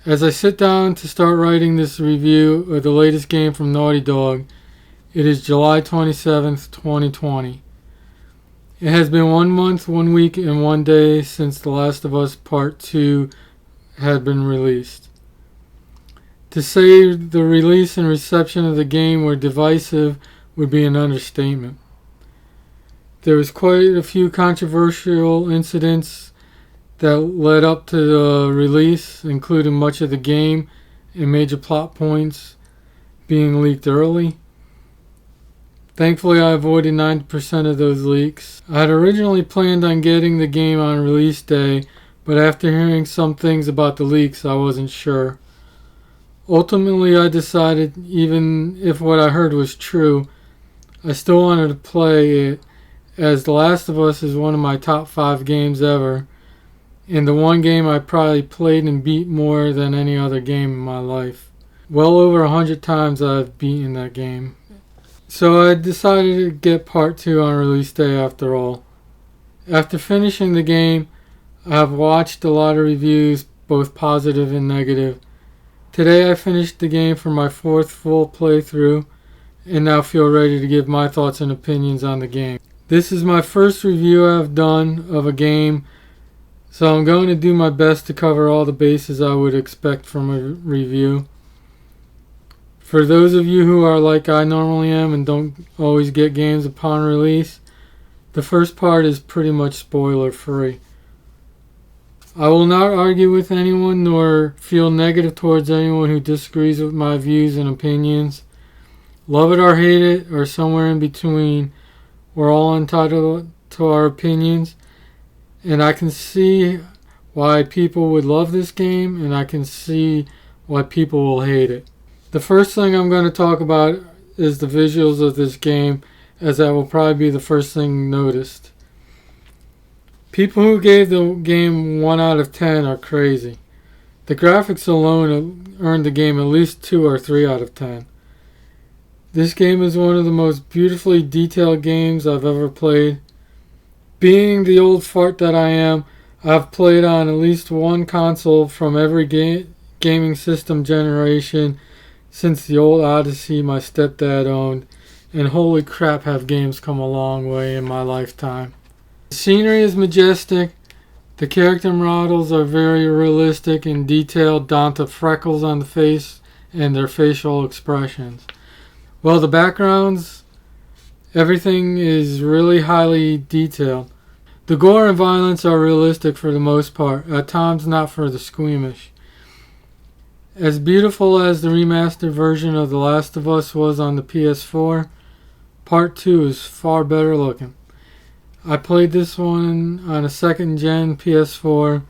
As I sit down to start writing this review of the latest game from Naughty Dog, it is July 27th, 2020. It has been 1 month, 1 week, and 1 day since The Last of Us Part 2 had been released. To say the release and reception of the game were divisive would be an understatement. There was quite a few controversial incidents that led up to the release, including much of the game and major plot points being leaked early. Thankfully, I avoided 90% of those leaks. I had originally planned on getting the game on release day, but after hearing some things about the leaks, I wasn't sure. Ultimately, I decided, even if what I heard was true, I still wanted to play it, as The Last of Us is one of my top 5 games ever, and the one game I probably played and beat more than any other game in my life. Well over 100 times I've beaten that game. So I decided to get part 2 on release day after all. After finishing the game, I have watched a lot of reviews, both positive and negative. Today I finished the game for my 4th full playthrough and now feel ready to give my thoughts and opinions on the game. This is my first review I've done of a game, so I'm going to do my best to cover all the bases I would expect from a review. For those of you who are like I normally am and don't always get games upon release, the first part is pretty much spoiler free. I will not argue with anyone nor feel negative towards anyone who disagrees with my views and opinions. Love it or hate it, or somewhere in between, we're all entitled to our opinions, and I can see why people would love this game, and I can see why people will hate it. The first thing I'm going to talk about is the visuals of this game, as that will probably be the first thing noticed. People who gave the game 1 out of 10 are crazy. The graphics alone earned the game at least 2 or 3 out of 10. This game is one of the most beautifully detailed games I've ever played. Being the old fart that I am, I've played on at least one console from every gaming system generation since the old Odyssey my stepdad owned, and holy crap have games come a long way in my lifetime. The scenery is majestic, the character models are very realistic and detailed down to freckles on the face and their facial expressions. Well, the backgrounds, everything is really highly detailed. The gore and violence are realistic for the most part, at times not for the squeamish. As beautiful as the remastered version of The Last of Us was on the PS4, Part 2 is far better looking. I played this one on a 2nd gen PS4,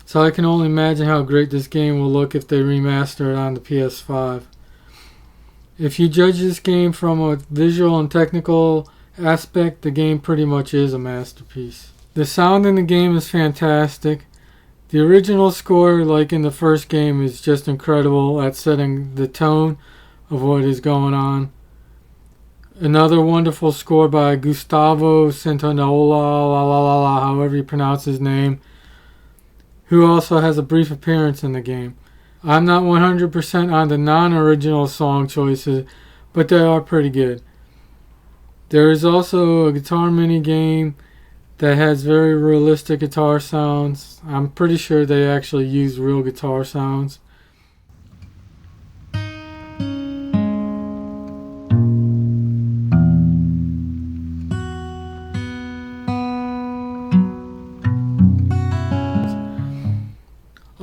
so I can only imagine how great this game will look if they remaster it on the PS5. If you judge this game from a visual and technical aspect, the game pretty much is a masterpiece. The sound in the game is fantastic. The original score, like in the first game, is just incredible at setting the tone of what is going on. Another wonderful score by Gustavo Santaolalla, however you pronounce his name, who also has a brief appearance in the game. I'm not 100% on the non-original song choices, but they are pretty good. There is also a guitar mini game that has very realistic guitar sounds. I'm pretty sure they actually use real guitar sounds.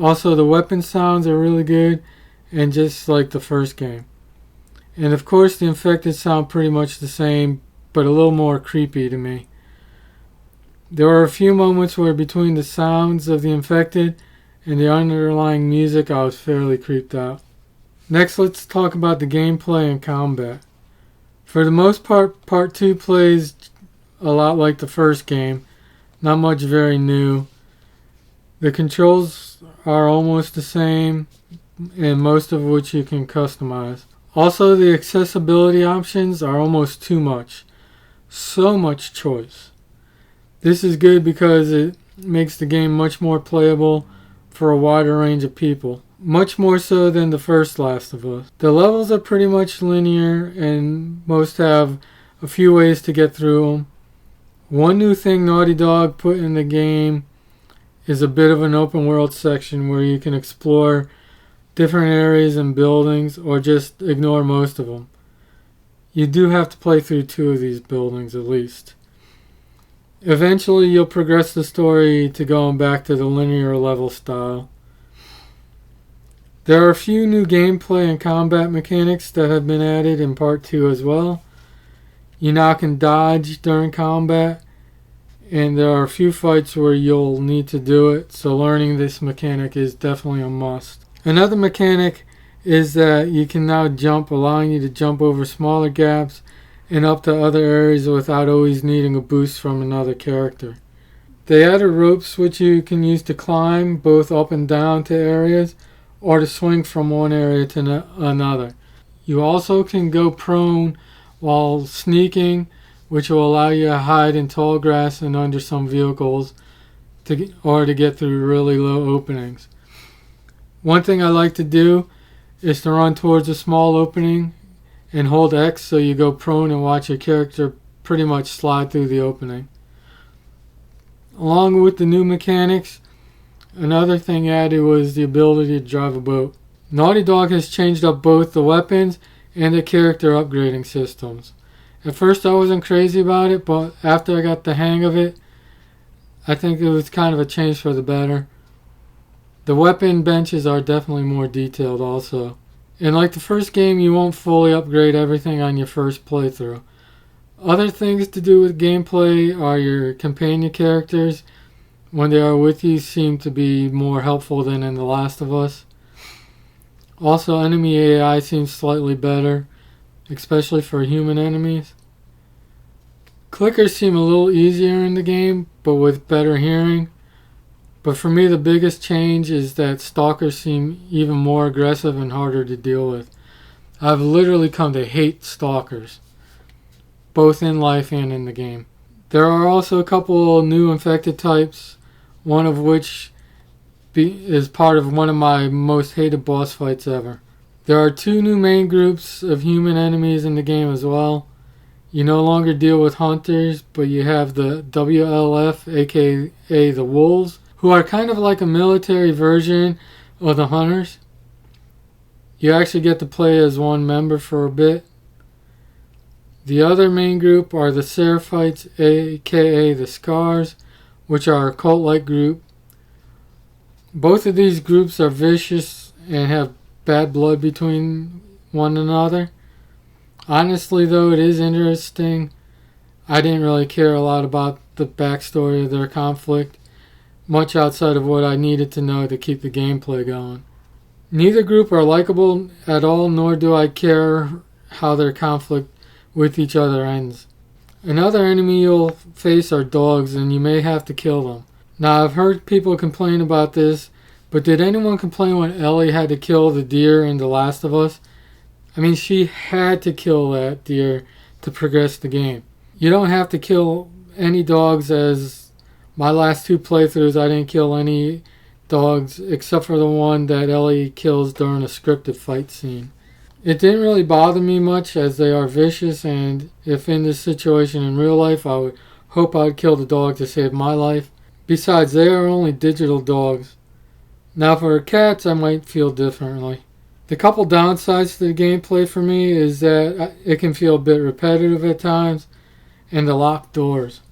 Also, the weapon sounds are really good, and just like the first game. And of course, the infected sound pretty much the same, but a little more creepy to me. There were a few moments where between the sounds of the infected and the underlying music, I was fairly creeped out. Next, let's talk about the gameplay and combat. For the most part, Part 2 plays a lot like the first game, not much very new. The controls are almost the same, and most of which you can customize. Also, the accessibility options are almost too much. So much choice. This is good because it makes the game much more playable for a wider range of people. much more so than the first Last of Us. The levels are pretty much linear and most have a few ways to get through them. One new thing Naughty Dog put in the game is a bit of an open world section where you can explore different areas and buildings or just ignore most of them. You do have to play through 2 of these buildings at least. Eventually you'll progress the story to going back to the linear level style. There are a few new gameplay and combat mechanics that have been added in Part 2 as well. You now can dodge during combat, and there are a few fights where you'll need to do it, so learning this mechanic is definitely a must. Another mechanic is that you can now jump, allowing you to jump over smaller gaps and up to other areas without always needing a boost from another character. They added ropes which you can use to climb both up and down to areas or to swing from one area to another. You also can go prone while sneaking, which will allow you to hide in tall grass and under some vehicles to get through really low openings. One thing I like to do is to run towards a small opening and hold X so you go prone and watch your character pretty much slide through the opening. Along with the new mechanics, another thing added was the ability to drive a boat. Naughty Dog has changed up both the weapons and the character upgrading systems. At first I wasn't crazy about it, but after I got the hang of it, I think it was kind of a change for the better. The weapon benches are definitely more detailed also. And like the first game, you won't fully upgrade everything on your first playthrough. Other things to do with gameplay are your companion characters. When they are with you, seem to be more helpful than in The Last of Us. Also, enemy AI seems slightly better, especially for human enemies. Clickers seem a little easier in the game, but with better hearing. But for me, the biggest change is that stalkers seem even more aggressive and harder to deal with. I've literally come to hate stalkers, both in life and in the game. There are also a couple new infected types, one of which is part of one of my most hated boss fights ever. There are 2 new main groups of human enemies in the game as well. You no longer deal with hunters, but you have the WLF, A.K.A. the wolves, who are kind of like a military version of the hunters. You actually get to play as one member for a bit. The other main group are the Seraphites, A.K.A. the Scars, which are a cult-like group. Both of these groups are vicious and have bad blood between one another. Honestly though, it is interesting. I didn't really care a lot about the backstory of their conflict, much outside of what I needed to know to keep the gameplay going. Neither group are likable at all, nor do I care how their conflict with each other ends. Another enemy you'll face are dogs, and you may have to kill them. Now, I've heard people complain about this, but did anyone complain when Ellie had to kill the deer in The Last of Us? I mean, she had to kill that deer to progress the game. You don't have to kill any dogs. As my last 2 playthroughs, I didn't kill any dogs except for the one that Ellie kills during a scripted fight scene. It didn't really bother me much as they are vicious, and if in this situation in real life, I would hope I'd kill the dog to save my life. Besides, they are only digital dogs. Now for cats, I might feel differently. The couple downsides to the gameplay for me is that it can feel a bit repetitive at times, and the locked doors.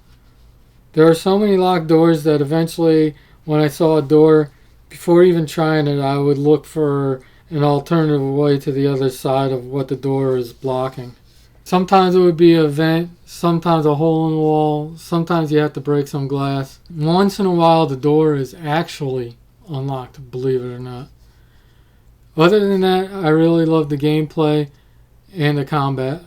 There are so many locked doors that eventually, when I saw a door, before even trying it, I would look for an alternative way to the other side of what the door is blocking. Sometimes it would be a vent, sometimes a hole in the wall, sometimes you have to break some glass. Once in a while, the door is actually unlocked, believe it or not. Other than that, I really love the gameplay and the combat.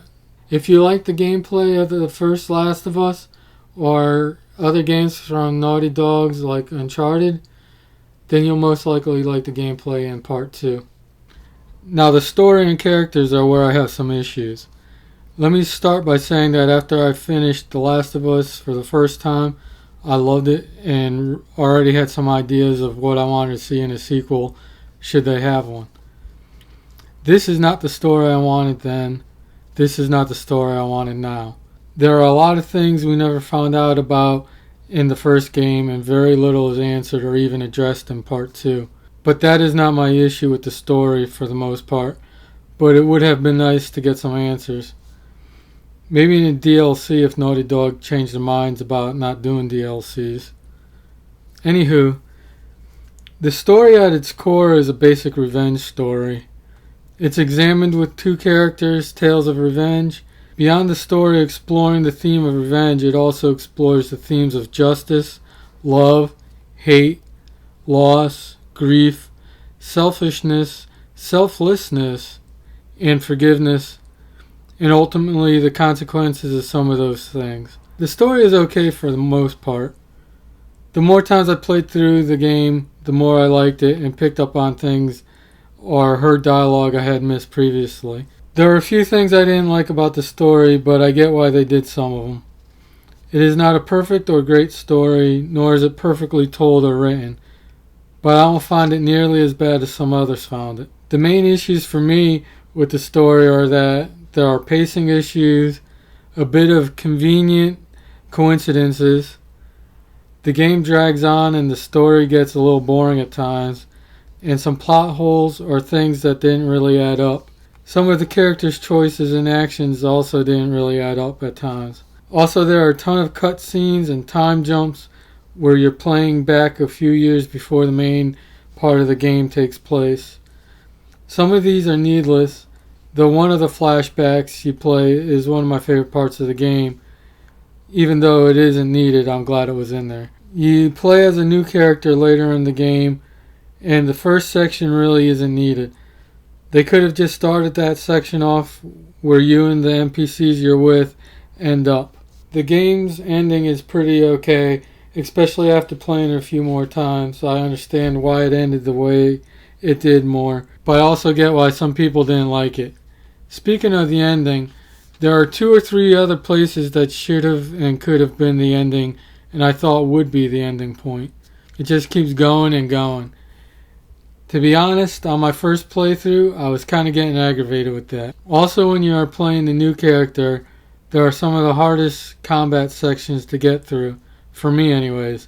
If you like the gameplay of the first Last of Us, or other games from Naughty Dogs like Uncharted, then you'll most likely like the gameplay in Part 2. Now the story and characters are where I have some issues. Let me start by saying that after I finished The Last of Us for the first time, I loved it and already had some ideas of what I wanted to see in a sequel should they have one. This is not the story I wanted then. This is not the story I wanted now. There are a lot of things we never found out about in the first game, and very little is answered or even addressed in part 2. But that is not my issue with the story for the most part, but it would have been nice to get some answers. Maybe in a DLC if Naughty Dog changed their minds about not doing DLCs. Anywho, the story at its core is a basic revenge story. It's examined with 2 characters' tales of revenge. Beyond the story exploring the theme of revenge, it also explores the themes of justice, love, hate, loss, grief, selfishness, selflessness, and forgiveness, and ultimately the consequences of some of those things. The story is okay for the most part. The more times I played through the game, the more I liked it and picked up on things or heard dialogue I had missed previously. There are a few things I didn't like about the story, but I get why they did some of them. It is not a perfect or great story, nor is it perfectly told or written, but I don't find it nearly as bad as some others found it. The main issues for me with the story are that there are pacing issues, a bit of convenient coincidences, the game drags on and the story gets a little boring at times, and some plot holes or things that didn't really add up. Some of the characters' choices and actions also didn't really add up at times. Also, there are a ton of cutscenes and time jumps where you're playing back a few years before the main part of the game takes place. Some of these are needless, though one of the flashbacks you play is one of my favorite parts of the game. Even though it isn't needed, I'm glad it was in there. You play as a new character later in the game, and the first section really isn't needed. They could have just started that section off where you and the NPCs you're with end up. The game's ending is pretty okay, especially after playing it a few more times. I understand why it ended the way it did more, but I also get why some people didn't like it. Speaking of the ending, there are 2 or 3 other places that should have and could have been the ending, and I thought would be the ending point. It just keeps going and going. To be honest, on my first playthrough, I was kind of getting aggravated with that. Also, when you are playing the new character, there are some of the hardest combat sections to get through, for me anyways,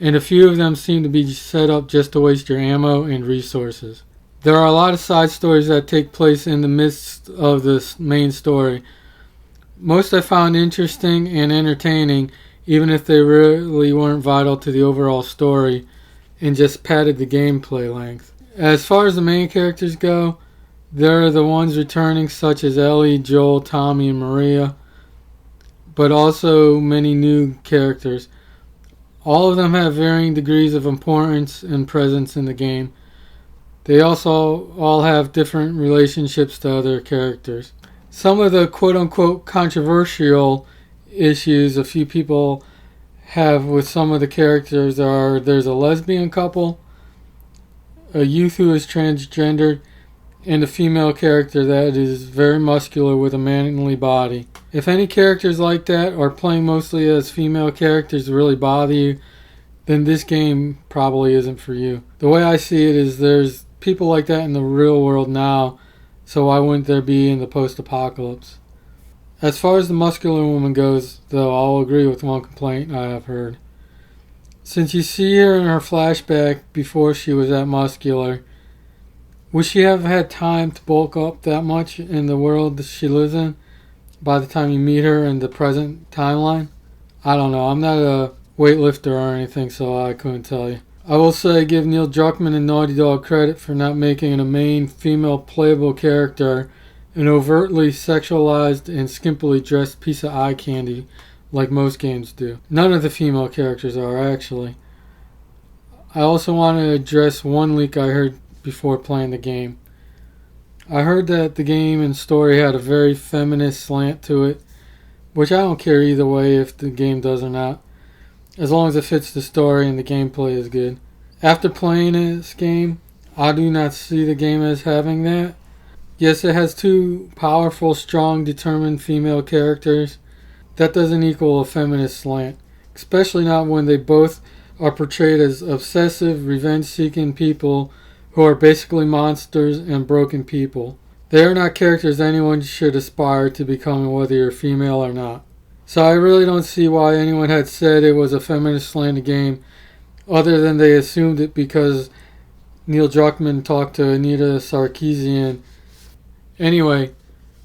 and a few of them seem to be set up just to waste your ammo and resources. There are a lot of side stories that take place in the midst of this main story. Most I found interesting and entertaining, even if they really weren't vital to the overall story and just padded the gameplay length. As far as the main characters go, there are the ones returning such as Ellie, Joel, Tommy, and Maria, but also many new characters. All of them have varying degrees of importance and presence in the game. They also all have different relationships to other characters. Some of the quote-unquote controversial issues a few people have with some of the characters are there's a lesbian couple, a youth who is transgendered, and a female character that is very muscular with a manly body. If any characters like that or playing mostly as female characters really bother you, then this game probably isn't for you. The way I see it is there's people like that in the real world now, so why wouldn't there be in the post-apocalypse? As far as the muscular woman goes, though, I'll agree with one complaint I have heard. Since you see her in her flashback before she was that muscular, would she have had time to bulk up that much in the world that she lives in by the time you meet her in the present timeline? I don't know. I'm not a weightlifter or anything, so I couldn't tell you. I will say give Neil Druckmann and Naughty Dog credit for not making a main female playable character an overtly sexualized and skimpily dressed piece of eye candy like most games do. None of the female characters are, actually. I also want to address one leak I heard before playing the game. I heard that the game and story had a very feminist slant to it, which I don't care either way if the game does or not, as long as it fits the story and the gameplay is good. After playing this game, I do not see the game as having that. Yes, it has 2 powerful, strong, determined female characters. That doesn't equal a feminist slant, especially not when they both are portrayed as obsessive, revenge-seeking people who are basically monsters and broken people. They are not characters anyone should aspire to become, whether you're female or not. So I really don't see why anyone had said it was a feminist-slanted game, other than they assumed it because Neil Druckmann talked to Anita Sarkeesian. Anyway,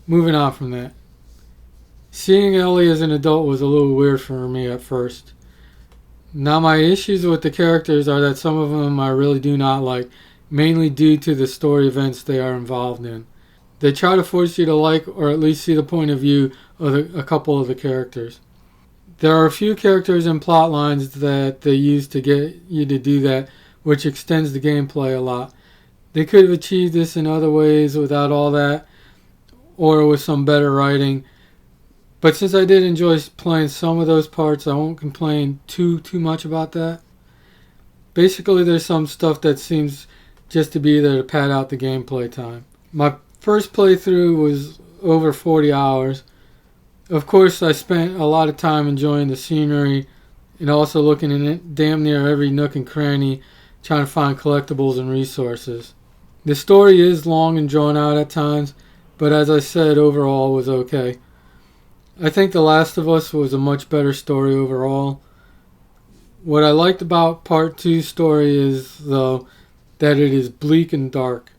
moving on from that. Seeing Ellie as an adult was a little weird for me at first. Now my issues with the characters are that some of them I really do not like, mainly due to the story events they are involved in. They try to force you to like or at least see the point of view of a couple of the characters. There are a few characters and plot lines that they use to get you to do that, which extends the gameplay a lot. They could have achieved this in other ways without all that, or with some better writing. But since I did enjoy playing some of those parts, I won't complain too much about that. Basically, there's some stuff that seems just to be there to pad out the gameplay time. My first playthrough was over 40 hours. Of course, I spent a lot of time enjoying the scenery and also looking in damn near every nook and cranny trying to find collectibles and resources. The story is long and drawn out at times, but as I said, overall was okay. I think The Last of Us was a much better story overall. What I liked about Part 2's story is, though, that it is bleak and dark,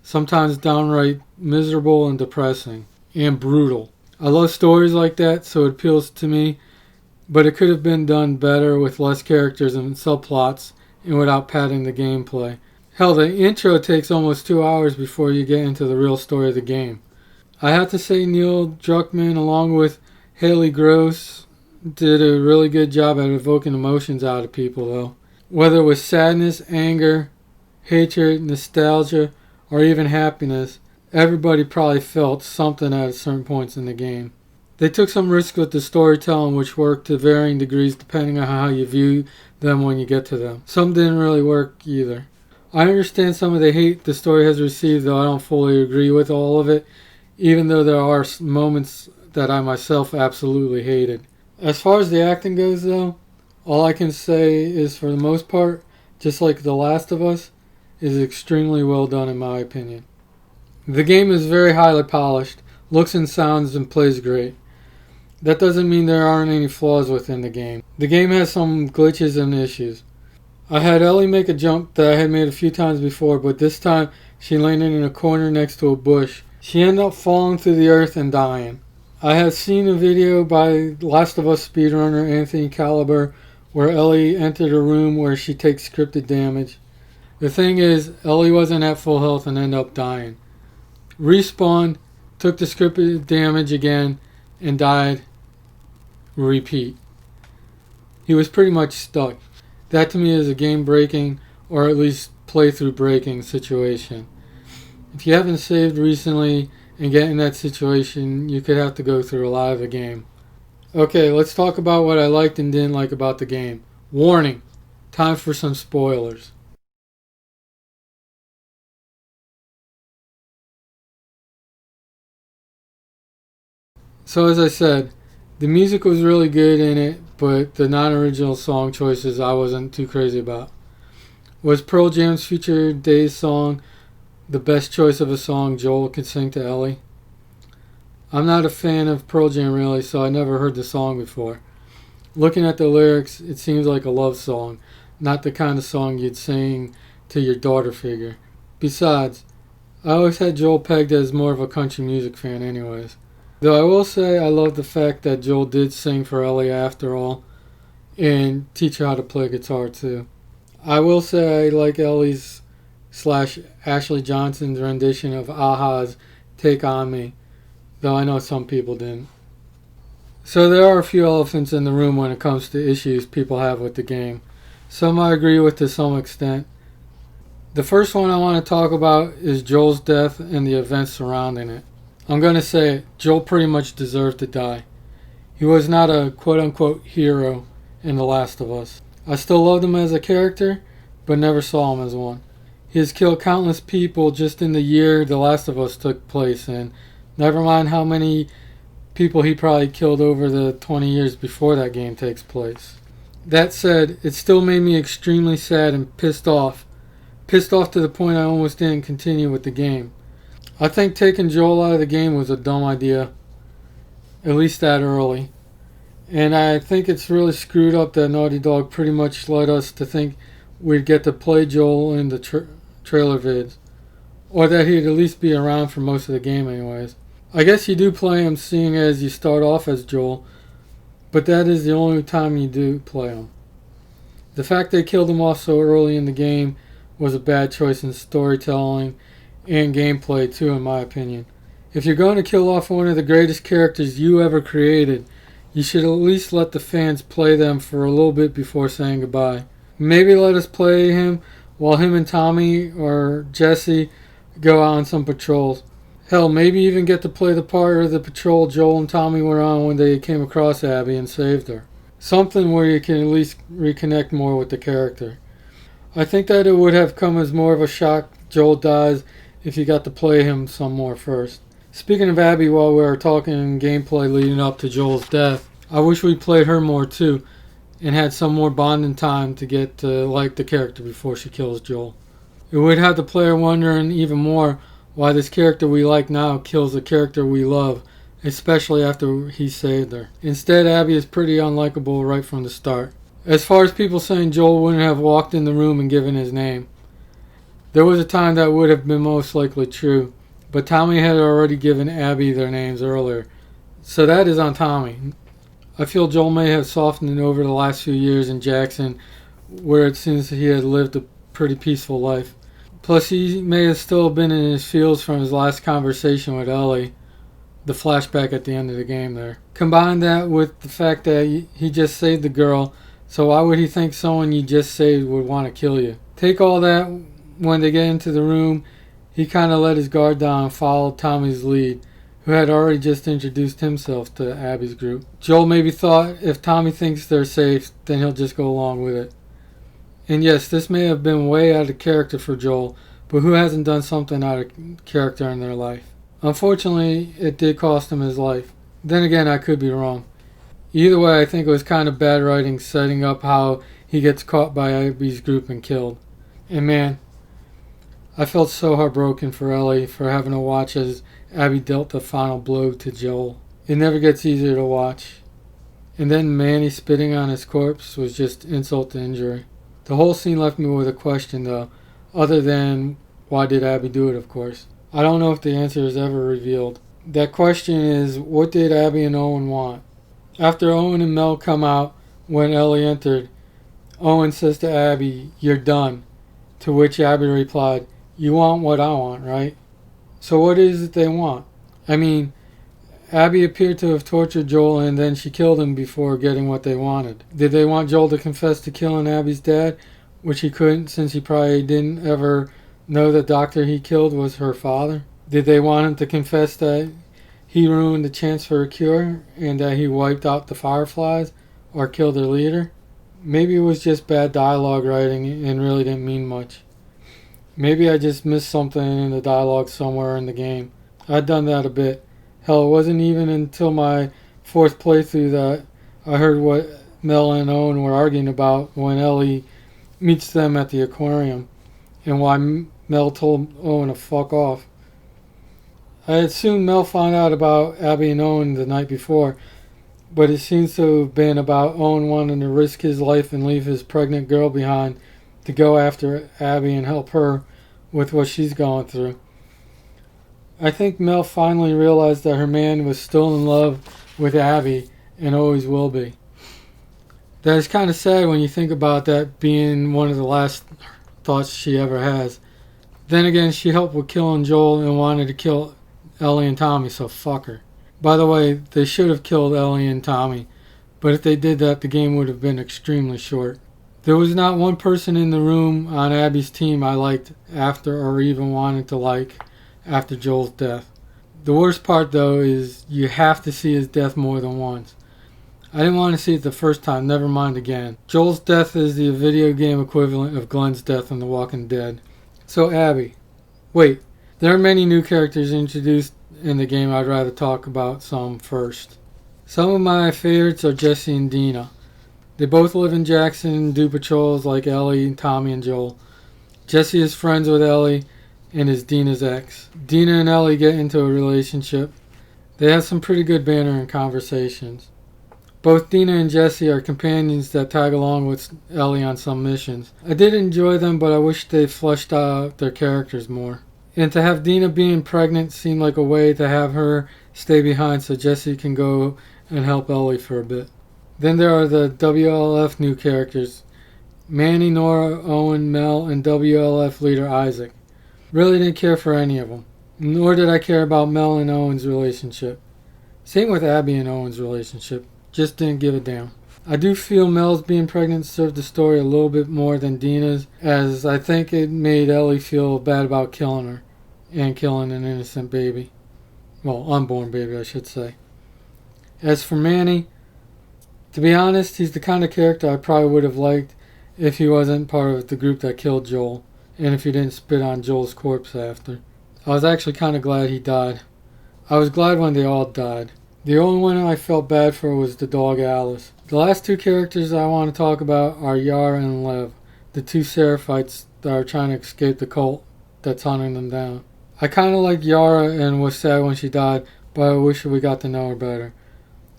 sometimes downright miserable and depressing, and brutal. I love stories like that, so it appeals to me, but it could have been done better with less characters and subplots and without padding the gameplay. Hell, the intro takes almost 2 hours before you get into the real story of the game. I have to say Neil Druckmann, along with Haley Gross, did a really good job at evoking emotions out of people, though. Whether it was sadness, anger, hatred, nostalgia, or even happiness, everybody probably felt something at certain points in the game. They took some risks with the storytelling, which worked to varying degrees depending on how you view them when you get to them. Some didn't really work either. I understand some of the hate the story has received, though I don't fully agree with all of it, even though there are moments that I myself absolutely hated. As far as the acting goes, though, all I can say is, for the most part, just like The Last of Us, is extremely well done in my opinion. The game is very highly polished, looks and sounds and plays great. That doesn't mean there aren't any flaws within the game. The game has some glitches and issues. I had Ellie make a jump that I had made a few times before, but this time she landed in a corner next to a bush. She ended up falling through the earth and dying. I have seen a video by Last of Us speedrunner Anthony Caliber where Ellie entered a room where she takes scripted damage. The thing is, Ellie wasn't at full health and ended up dying. Respawned, took the scripted damage again, and died. Repeat. He was pretty much stuck. That to me is a game breaking, or at least playthrough breaking situation. If you haven't saved recently and get in that situation, you could have to go through a lot of the game. Okay, let's talk about what I liked and didn't like about the game. Warning, time for some spoilers. So as I said, the music was really good in it, but the non-original song choices I wasn't too crazy about. Was Pearl Jam's Future Days song the best choice of a song Joel could sing to Ellie? I'm not a fan of Pearl Jam really, so I never heard the song before. Looking at the lyrics, it seems like a love song, not the kind of song you'd sing to your daughter figure. Besides, I always had Joel pegged as more of a country music fan anyways. Though I will say I love the fact that Joel did sing for Ellie after all, and teach her how to play guitar too. I will say I like Ellie's / Ashley Johnson's rendition of A.K.A.'s Take On Me, though I know some people didn't. So there are a few elephants in the room when it comes to issues people have with the game. Some I agree with to some extent. The first one I want to talk about is Joel's death and the events surrounding it. I'm going to say it, Joel pretty much deserved to die. He was not a quote-unquote hero in The Last of Us. I still loved him as a character, but never saw him as one. He has killed countless people just in the year The Last of Us took place in. Never mind how many people he probably killed over the 20 years before that game takes place. That said, it still made me extremely sad and pissed off Pissed off to the point I almost didn't continue with the game. I think taking Joel out of the game was a dumb idea, at least that early. And I think it's really screwed up that Naughty Dog pretty much led us to think we'd get to play Joel in the trailer vids. Or that he'd at least be around for most of the game anyways. I guess you do play him seeing as you start off as Joel, but that is the only time you do play him. The fact they killed him off so early in the game was a bad choice in storytelling and gameplay too, in my opinion. If you're going to kill off one of the greatest characters you ever created, you should at least let the fans play them for a little bit before saying goodbye. Maybe let us play him while him and Tommy or Jesse go out on some patrols. Hell, maybe even get to play the part of the patrol Joel and Tommy were on when they came across Abby and saved her. Something where you can at least reconnect more with the character. I think that it would have come as more of a shock Joel dies if you got to play him some more first. Speaking of Abby, while we were talking gameplay leading up to Joel's death, I wish we played her more too and had some more bonding time to get to like the character before she kills Joel. It would have the player wondering even more why this character we like now kills a character we love, especially after he saved her. Instead, Abby is pretty unlikable right from the start. As far as people saying Joel wouldn't have walked in the room and given his name, there was a time that would have been most likely true, but Tommy had already given Abby their names earlier, so that is on Tommy. I feel Joel may have softened over the last few years in Jackson, where it seems he had lived a pretty peaceful life. Plus, he may have still been in his feels from his last conversation with Ellie, the flashback at the end of the game there. Combine that with the fact that he just saved the girl, so why would he think someone you just saved would want to kill you? Take all that, when they get into the room, he kind of let his guard down and followed Tommy's lead, who had already just introduced himself to Abby's group. Joel maybe thought if Tommy thinks they're safe, then he'll just go along with it. And yes, this may have been way out of character for Joel, but who hasn't done something out of character in their life? Unfortunately, it did cost him his life. Then again, I could be wrong. Either way, I think it was kind of bad writing setting up how he gets caught by Abby's group and killed. And man, I felt so heartbroken for Ellie for having to watch as Abby dealt the final blow to Joel. It never gets easier to watch. And then Manny spitting on his corpse was just insult to injury. The whole scene left me with a question though, other than why did Abby do it, of course. I don't know if the answer is ever revealed. That question is, what did Abby and Owen want? After Owen and Mel come out when Ellie entered, Owen says to Abby, "You're done." To which Abby replied, "You want what I want, right?" So what is it they want? I mean, Abby appeared to have tortured Joel and then she killed him before getting what they wanted. Did they want Joel to confess to killing Abby's dad, which he couldn't since he probably didn't ever know the doctor he killed was her father? Did they want him to confess that he ruined the chance for a cure and that he wiped out the Fireflies or killed their leader? Maybe it was just bad dialogue writing and really didn't mean much. Maybe I just missed something in the dialogue somewhere in the game. I'd done that a bit. Hell, it wasn't even until my fourth playthrough that I heard what Mel and Owen were arguing about when Ellie meets them at the aquarium and why Mel told Owen to fuck off. I had assumed Mel found out about Abby and Owen the night before, but it seems to have been about Owen wanting to risk his life and leave his pregnant girl behind to go after Abby and help her with what she's going through. I think Mel finally realized that her man was still in love with Abby and always will be. That is kind of sad when you think about that being one of the last thoughts she ever has. Then again, she helped with killing Joel and wanted to kill Ellie and Tommy, so fuck her. By the way, they should have killed Ellie and Tommy, but if they did that, the game would have been extremely short. There was not one person in the room on Abby's team I liked after or even wanted to like after Joel's death. The worst part though is you have to see his death more than once. I didn't want to see it the first time, never mind again. Joel's death is the video game equivalent of Glenn's death in The Walking Dead. So Abby. Wait, there are many new characters introduced in the game I'd rather talk about some first. Some of my favorites are Jesse and Dina. They both live in Jackson and do patrols like Ellie, Tommy, and Joel. Jesse is friends with Ellie and is Dina's ex. Dina and Ellie get into a relationship. They have some pretty good banter and conversations. Both Dina and Jesse are companions that tag along with Ellie on some missions. I did enjoy them, but I wish they fleshed out their characters more. And to have Dina being pregnant seemed like a way to have her stay behind so Jesse can go and help Ellie for a bit. Then there are the WLF new characters, Manny, Nora, Owen, Mel, and WLF leader Isaac. Really didn't care for any of them. Nor did I care about Mel and Owen's relationship. Same with Abby and Owen's relationship. Just didn't give a damn. I do feel Mel's being pregnant served the story a little bit more than Dina's, as I think it made Ellie feel bad about killing her and killing an innocent baby. Well, unborn baby, I should say. As for Manny, to be honest, he's the kind of character I probably would have liked if he wasn't part of the group that killed Joel, and if he didn't spit on Joel's corpse after. I was actually kind of glad he died. I was glad when they all died. The only one I felt bad for was the dog Alice. The last two characters I want to talk about are Yara and Lev, the two Seraphites that are trying to escape the cult that's hunting them down. I kind of liked Yara and was sad when she died, but I wish we got to know her better.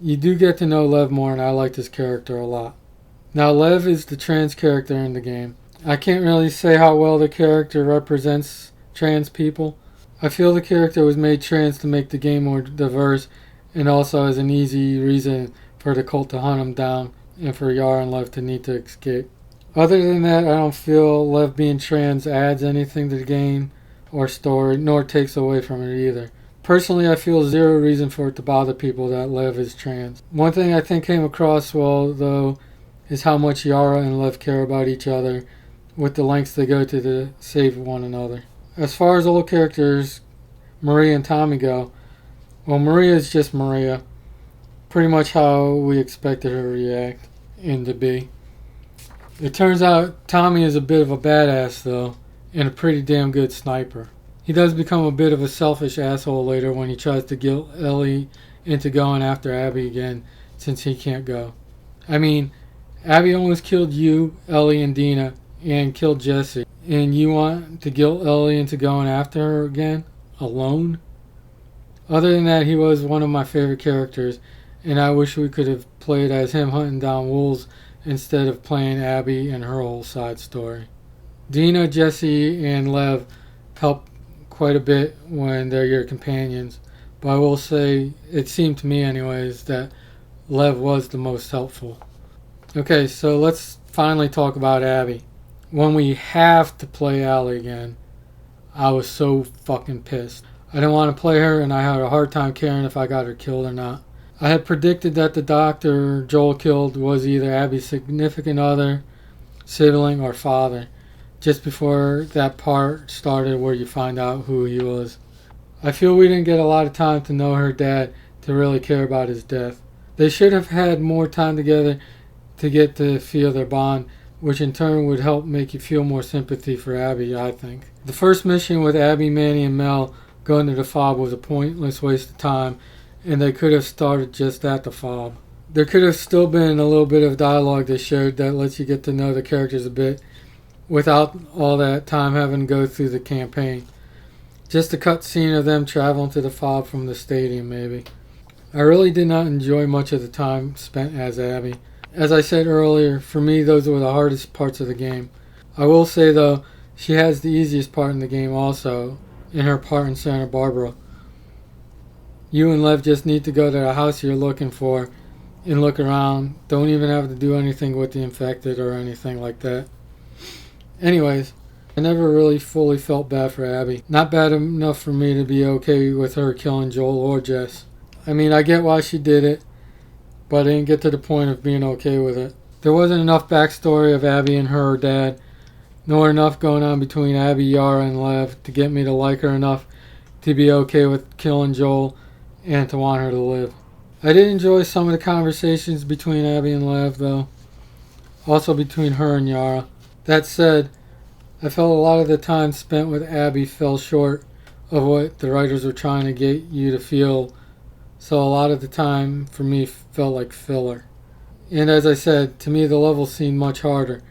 You do get to know Lev more, and I liked his character a lot. Now, Lev is the trans character in the game. I can't really say how well the character represents trans people. I feel the character was made trans to make the game more diverse, and also as an easy reason for the cult to hunt him down and for Yara and Lev to need to escape. Other than that, I don't feel Lev being trans adds anything to the game or story, nor takes away from it either. Personally, I feel zero reason for it to bother people that Lev is trans. One thing I think came across well, though, is how much Yara and Lev care about each other with the lengths they go to save one another. As far as old characters, Maria and Tommy go, well, Maria is just Maria. Pretty much how we expected her to react and to be. It turns out Tommy is a bit of a badass, though, and a pretty damn good sniper. He does become a bit of a selfish asshole later when he tries to guilt Ellie into going after Abby again since he can't go. I mean, Abby almost killed you, Ellie, and Dina, and killed Jesse. And you want to guilt Ellie into going after her again? Alone? Other than that, he was one of my favorite characters, and I wish we could have played as him hunting down wolves instead of playing Abby and her whole side story. Dina, Jesse, and Lev help quite a bit when they're your companions, but I will say, it seemed to me anyways, that Lev was the most helpful. Okay, so let's finally talk about Abby. When we have to play Allie again, I was so fucking pissed. I didn't want to play her, and I had a hard time caring if I got her killed or not. I had predicted that the doctor Joel killed was either Abby's significant other, sibling, or father, just before that part started where you find out who he was. I feel we didn't get a lot of time to know her dad to really care about his death. They should have had more time together to get to feel their bond, which in turn would help make you feel more sympathy for Abby, I think. The first mission with Abby, Manny, and Mel going to the fob was a pointless waste of time, and they could have started just at the fob. There could have still been a little bit of dialogue they showed that lets you get to know the characters a bit without all that time having to go through the campaign. Just a cut scene of them traveling to the fob from the stadium, maybe. I really did not enjoy much of the time spent as Abby. As I said earlier, for me those were the hardest parts of the game. I will say though, she has the easiest part in the game also, in her part in Santa Barbara. You and Lev just need to go to the house you're looking for and look around. Don't even have to do anything with the infected or anything like that. Anyways, I never really fully felt bad for Abby. Not bad enough for me to be okay with her killing Joel or Jess. I mean, I get why she did it, but I didn't get to the point of being okay with it. There wasn't enough backstory of Abby and her dad, nor enough going on between Abby, Yara, and Lev to get me to like her enough to be okay with killing Joel and to want her to live. I did enjoy some of the conversations between Abby and Lev, though. Also between her and Yara. That said, I felt a lot of the time spent with Abby fell short of what the writers were trying to get you to feel, so a lot of the time for me felt like filler. And as I said, to me the levels seemed much harder.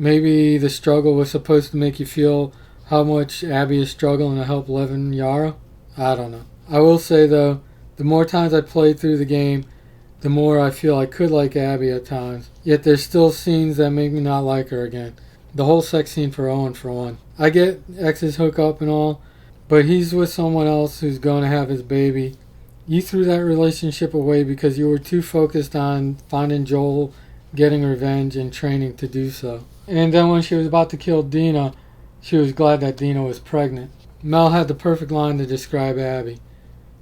Maybe the struggle was supposed to make you feel how much Abby is struggling to help Lev and Yara? I don't know. I will say though, the more times I played through the game, the more I feel I could like Abby at times. Yet there's still scenes that make me not like her again. The whole sex scene for Owen, for one. I get X's hookup and all, but he's with someone else who's going to have his baby. You threw that relationship away because you were too focused on finding Joel, getting revenge, and training to do so. And then when she was about to kill Dina, she was glad that Dina was pregnant. Mel had the perfect line to describe Abby.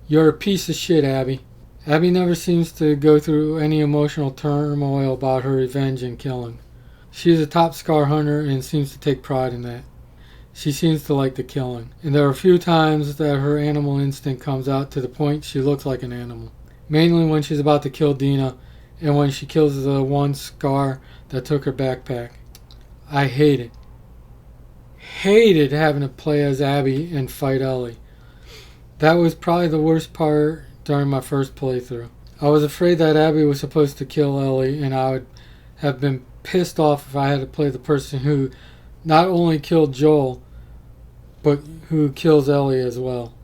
"You're a piece of shit, Abby." Abby never seems to go through any emotional turmoil about her revenge and killing. She's a top scar hunter and seems to take pride in that. She seems to like the killing. And there are a few times that her animal instinct comes out to the point she looks like an animal. Mainly when she's about to kill Dina and when she kills the one scar that took her backpack. I hated having to play as Abby and fight Ellie. That was probably the worst part during my first playthrough. I was afraid that Abby was supposed to kill Ellie, and I would have been pissed off if I had to play the person who not only killed Joel, but who kills Ellie as well.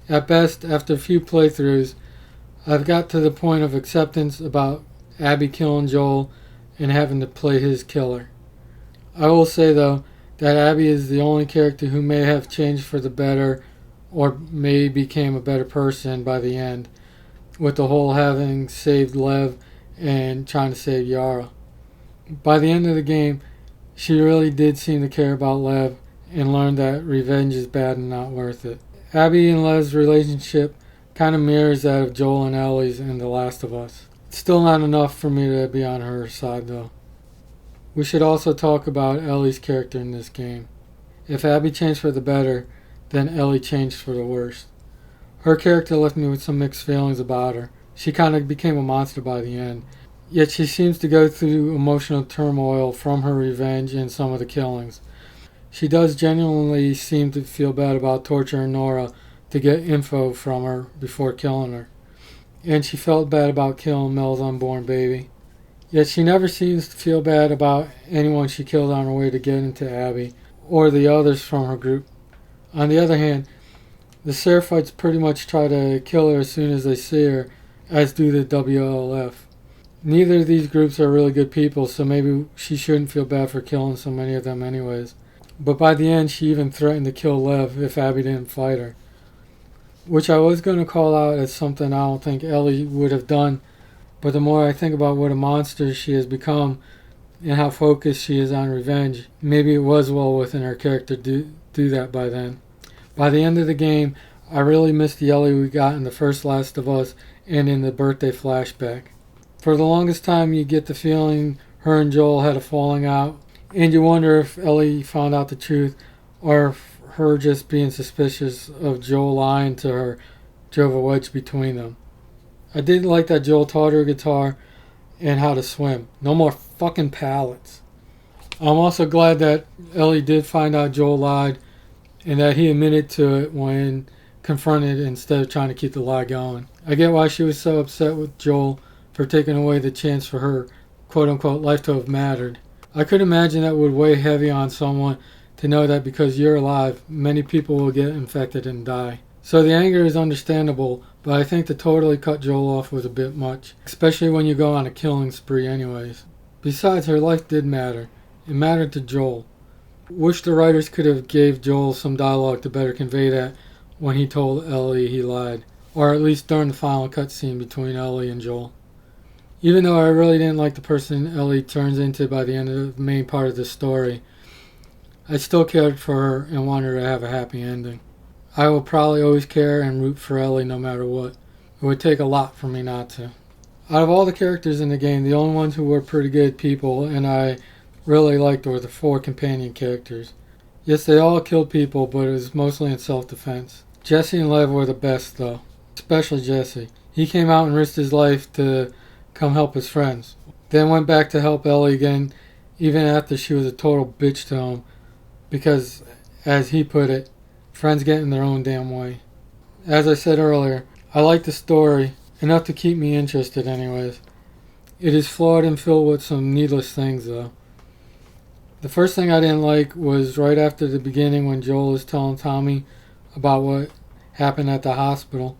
At best, after a few playthroughs, I've got to the point of acceptance about Abby killing Joel and having to play his killer. I will say though, that Abby is the only character who may have changed for the better or may became a better person by the end, with the whole having saved Lev and trying to save Yara. By the end of the game, she really did seem to care about Lev and learned that revenge is bad and not worth it. Abby and Lev's relationship kind of mirrors that of Joel and Ellie's in The Last of Us. It's still not enough for me to be on her side though. We should also talk about Ellie's character in this game. If Abby changed for the better, then Ellie changed for the worse. Her character left me with some mixed feelings about her. She kind of became a monster by the end. Yet she seems to go through emotional turmoil from her revenge and some of the killings. She does genuinely seem to feel bad about torturing Nora to get info from her before killing her. And she felt bad about killing Mel's unborn baby. Yet she never seems to feel bad about anyone she killed on her way to get into Abby, or the others from her group. On the other hand, the Seraphites pretty much try to kill her as soon as they see her, as do the WLF. Neither of these groups are really good people, so maybe she shouldn't feel bad for killing so many of them anyways. But by the end, she even threatened to kill Lev if Abby didn't fight her. Which I was going to call out as something I don't think Ellie would have done, but the more I think about what a monster she has become and how focused she is on revenge, maybe it was well within her character to do that by then. By the end of the game, I really missed the Ellie we got in the first Last of Us and in the birthday flashback. For the longest time, you get the feeling her and Joel had a falling out, and you wonder if Ellie found out the truth or if her just being suspicious of Joel lying to her drove a wedge between them. I did like that Joel taught her guitar and how to swim. No more fucking pallets. I'm also glad that Ellie did find out Joel lied and that he admitted to it when confronted instead of trying to keep the lie going. I get why she was so upset with Joel for taking away the chance for her quote-unquote life to have mattered. I could imagine that would weigh heavy on someone to know that because you're alive, many people will get infected and die. So the anger is understandable, but I think to totally cut Joel off was a bit much, especially when you go on a killing spree anyways. Besides, her life did matter. It mattered to Joel. Wish the writers could have gave Joel some dialogue to better convey that when he told Ellie he lied, or at least during the final cutscene between Ellie and Joel. Even though I really didn't like the person Ellie turns into by the end of the main part of the story, I still cared for her and wanted her to have a happy ending. I will probably always care and root for Ellie no matter what. It would take a lot for me not to. Out of all the characters in the game, the only ones who were pretty good people and I really liked were the 4 companion characters. Yes, they all killed people, but it was mostly in self-defense. Jesse and Lev were the best though, especially Jesse. He came out and risked his life to come help his friends. Then went back to help Ellie again, even after she was a total bitch to him, because, as he put it, friends get in their own damn way. As I said earlier, I like the story, enough to keep me interested anyways. It is flawed and filled with some needless things though. The first thing I didn't like was right after the beginning when Joel is telling Tommy about what happened at the hospital.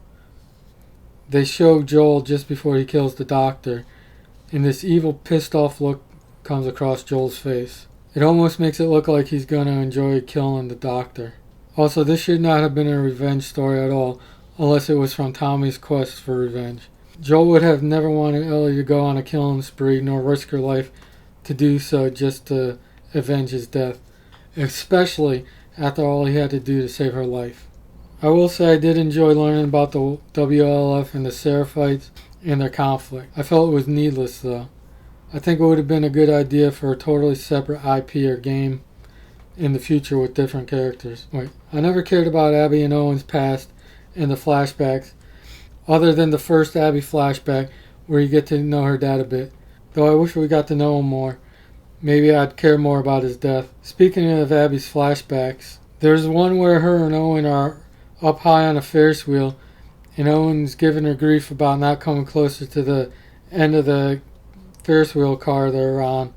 They show Joel just before he kills the doctor, and this evil, pissed off look comes across Joel's face. It almost makes it look like he's going to enjoy killing the doctor. Also, this should not have been a revenge story at all, unless it was from Tommy's quest for revenge. Joel would have never wanted Ellie to go on a killing spree, nor risk her life to do so just to avenge his death, especially after all he had to do to save her life. I will say I did enjoy learning about the WLF and the Seraphites and their conflict. I felt it was needless though. I think it would have been a good idea for a totally separate IP or game in the future with different characters. I never cared about Abby and Owen's past and the flashbacks, other than the first Abby flashback where you get to know her dad a bit. Though I wish we got to know him more. Maybe I'd care more about his death. Speaking of Abby's flashbacks, there's one where her and Owen are up high on a Ferris wheel, and Owen's giving her grief about not coming closer to the end of the Ferris wheel car they're on,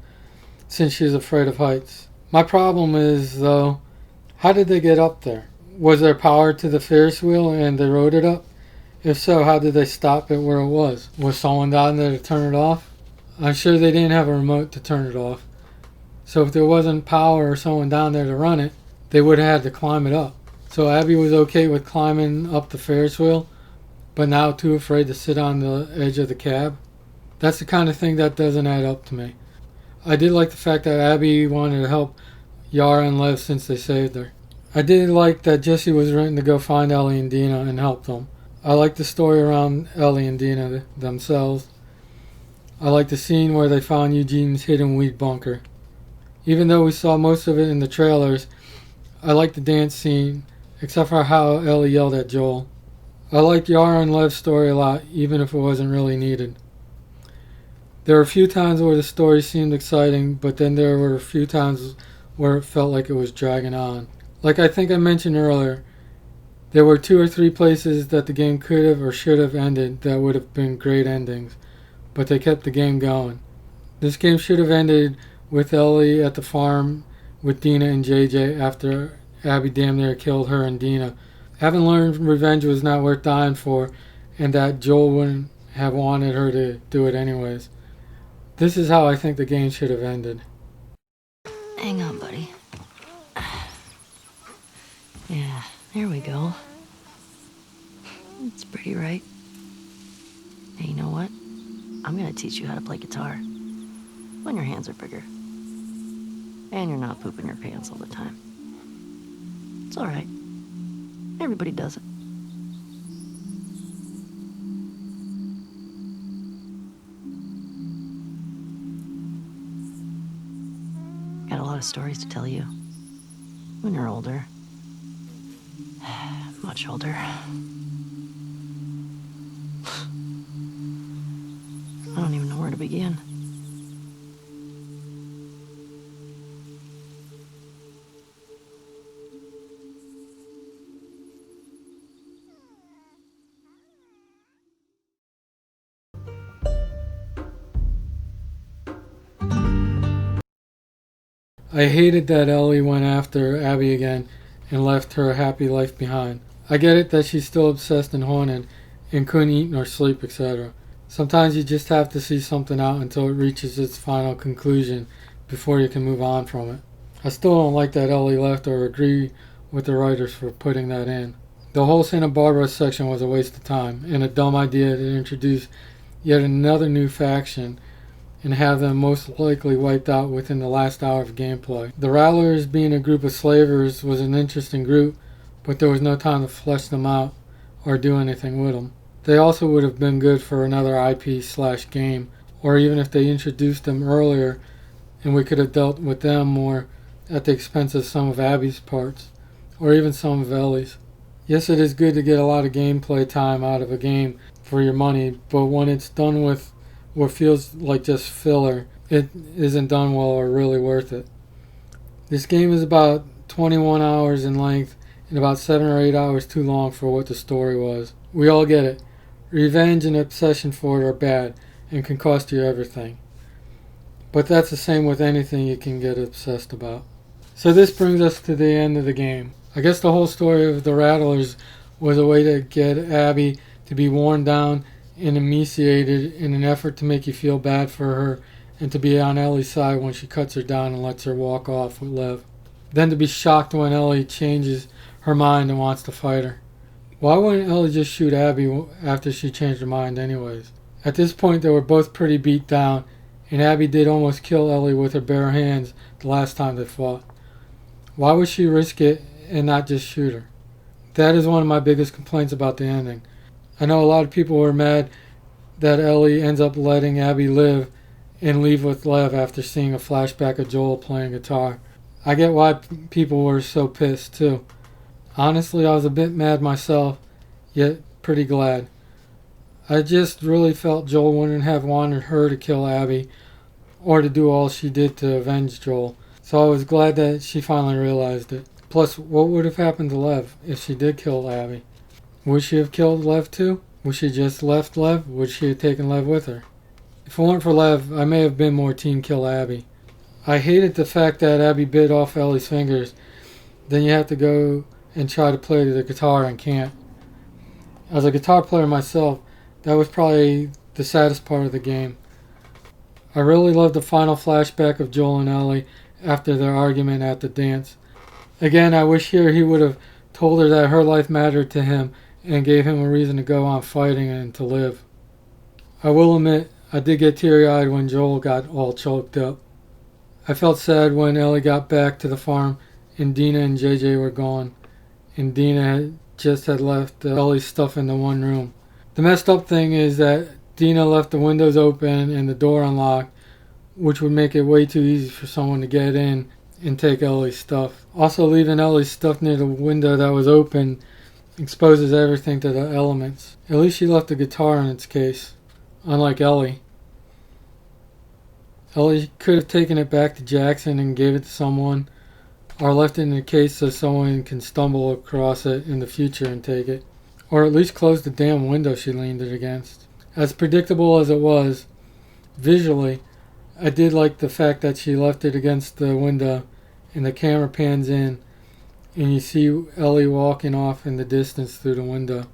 since she's afraid of heights. My problem is, though, how did they get up there? Was there power to the Ferris wheel and they rode it up? If so, how did they stop it where it was? Was someone down there to turn it off? I'm sure they didn't have a remote to turn it off. So if there wasn't power or someone down there to run it, they would have had to climb it up. So Abby was okay with climbing up the Ferris wheel, but now too afraid to sit on the edge of the cab? That's the kind of thing that doesn't add up to me. I did like the fact that Abby wanted to help Yara and Lev since they saved her. I did like that Jesse was written to go find Ellie and Dina and help them. I like the story around Ellie and Dina themselves. I like the scene where they found Eugene's hidden weed bunker. Even though we saw most of it in the trailers, I like the dance scene, except for how Ellie yelled at Joel. I liked Yara and Lev's story a lot, even if it wasn't really needed. There were a few times where the story seemed exciting, but then there were a few times where it felt like it was dragging on. Like I think I mentioned earlier, there were 2 or 3 places that the game could have or should have ended that would have been great endings, but they kept the game going. This game should have ended with Ellie at the farm with Dina and JJ after Abby damn near killed her and Dina. Having learned revenge was not worth dying for, and that Joel wouldn't have wanted her to do it anyways. This is how I think the game should have ended. Hang on, buddy. Yeah, there we go. It's pretty, right? Hey, you know what? I'm gonna teach you how to play guitar when your hands are bigger. And you're not pooping your pants all the time. It's alright. Everybody does it. Got a lot of stories to tell you. When you're older. Much older. I don't even know where to begin. I hated that Ellie went after Abby again and left her happy life behind. I get it that she's still obsessed and haunted and couldn't eat nor sleep, etc. Sometimes you just have to see something out until it reaches its final conclusion before you can move on from it. I still don't like that Ellie left or agree with the writers for putting that in. The whole Santa Barbara section was a waste of time and a dumb idea to introduce yet another new faction and have them most likely wiped out within the last hour of gameplay. The Rattlers, being a group of slavers, was an interesting group, but there was no time to flesh them out or do anything with them. They also would have been good for another IP/game, or even if they introduced them earlier and we could have dealt with them more at the expense of some of Abby's parts, or even some of Ellie's. Yes, it is good to get a lot of gameplay time out of a game for your money, but when it's done with what feels like just filler, it isn't done well or really worth it. This game is about 21 hours in length and about 7 or 8 hours too long for what the story was. We all get it. Revenge and obsession for it are bad and can cost you everything. But that's the same with anything you can get obsessed about. So this brings us to the end of the game. I guess the whole story of the Rattlers was a way to get Abby to be worn down and emaciated in an effort to make you feel bad for her and to be on Ellie's side when she cuts her down and lets her walk off with Lev. Then to be shocked when Ellie changes her mind and wants to fight her. Why wouldn't Ellie just shoot Abby after she changed her mind anyways? At this point they were both pretty beat down, and Abby did almost kill Ellie with her bare hands the last time they fought. Why would she risk it and not just shoot her? That is one of my biggest complaints about the ending. I know a lot of people were mad that Ellie ends up letting Abby live and leave with Lev after seeing a flashback of Joel playing guitar. I get why people were so pissed too. Honestly, I was a bit mad myself, yet pretty glad. I just really felt Joel wouldn't have wanted her to kill Abby or to do all she did to avenge Joel. So I was glad that she finally realized it. Plus, what would have happened to Lev if she did kill Abby? Would she have killed Lev too? Would she just left Lev? Would she have taken Lev with her? If it weren't for Lev, I may have been more team kill Abby. I hated the fact that Abby bit off Ellie's fingers. Then you have to go and try to play the guitar and can't. As a guitar player myself, that was probably the saddest part of the game. I really loved the final flashback of Joel and Ellie after their argument at the dance. Again, I wish here he would have told her that her life mattered to him and gave him a reason to go on fighting and to live. I will admit, I did get teary-eyed when Joel got all choked up. I felt sad when Ellie got back to the farm and Dina and JJ were gone, and Dina had left Ellie's stuff in the one room. The messed up thing is that Dina left the windows open and the door unlocked, which would make it way too easy for someone to get in and take Ellie's stuff. Also, leaving Ellie's stuff near the window that was open exposes everything to the elements. At least she left the guitar in its case, unlike Ellie. Ellie could have taken it back to Jackson and gave it to someone, or left it in the case so someone can stumble across it in the future and take it. Or at least close the damn window she leaned it against. As predictable as it was, visually, I did like the fact that she left it against the window and the camera pans in and you see Ellie walking off in the distance through the window.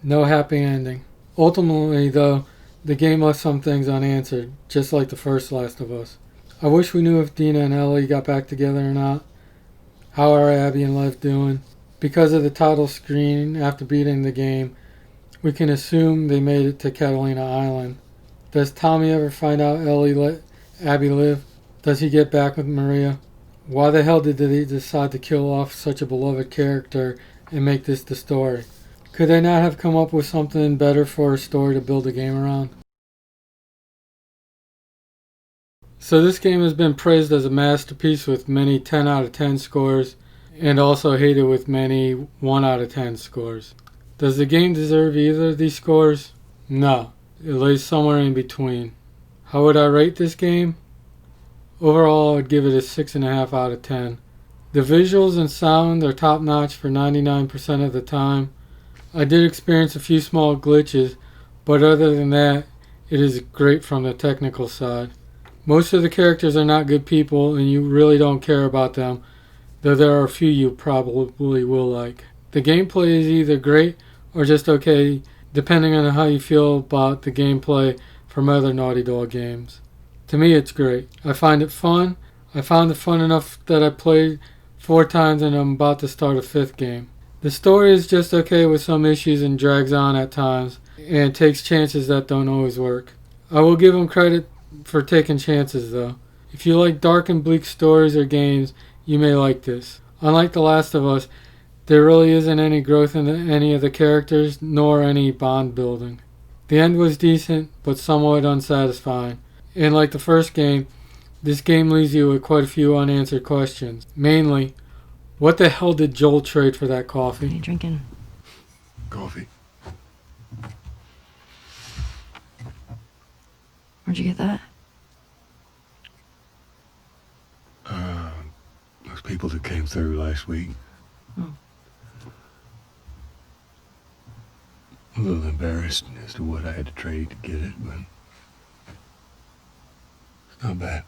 No happy ending. Ultimately, though, the game left some things unanswered, just like the first Last of Us. I wish we knew if Dina and Ellie got back together or not. How are Abby and Lev doing? Because of the title screen after beating the game, we can assume they made it to Catalina Island. Does Tommy ever find out Ellie let Abby live? Does he get back with Maria? Why the hell did they decide to kill off such a beloved character and make this the story? Could they not have come up with something better for a story to build a game around? So this game has been praised as a masterpiece with many 10 out of 10 scores and also hated with many 1 out of 10 scores. Does the game deserve either of these scores? No. It lays somewhere in between. How would I rate this game? Overall, I would give it a 6.5 out of 10. The visuals and sound are top notch for 99% of the time. I did experience a few small glitches, but other than that, it is great from the technical side. Most of the characters are not good people and you really don't care about them, though there are a few you probably will like. The gameplay is either great or just okay, depending on how you feel about the gameplay from other Naughty Dog games. To me, it's great. I find it fun. I found it fun enough that I played 4 times and I'm about to start a 5th game. The story is just okay with some issues and drags on at times and takes chances that don't always work. I will give them credit for taking chances though. If you like dark and bleak stories or games, you may like this. Unlike The Last of Us, there really isn't any growth in any of the characters, nor any bond building. The end was decent, but somewhat unsatisfying. And like the first game, this game leaves you with quite a few unanswered questions. Mainly, what the hell did Joel trade for that coffee? What are you drinking? Coffee. Where'd you get that? Those people that came through last week. Oh. A little embarrassed as to what I had to trade to get it, but Not bad.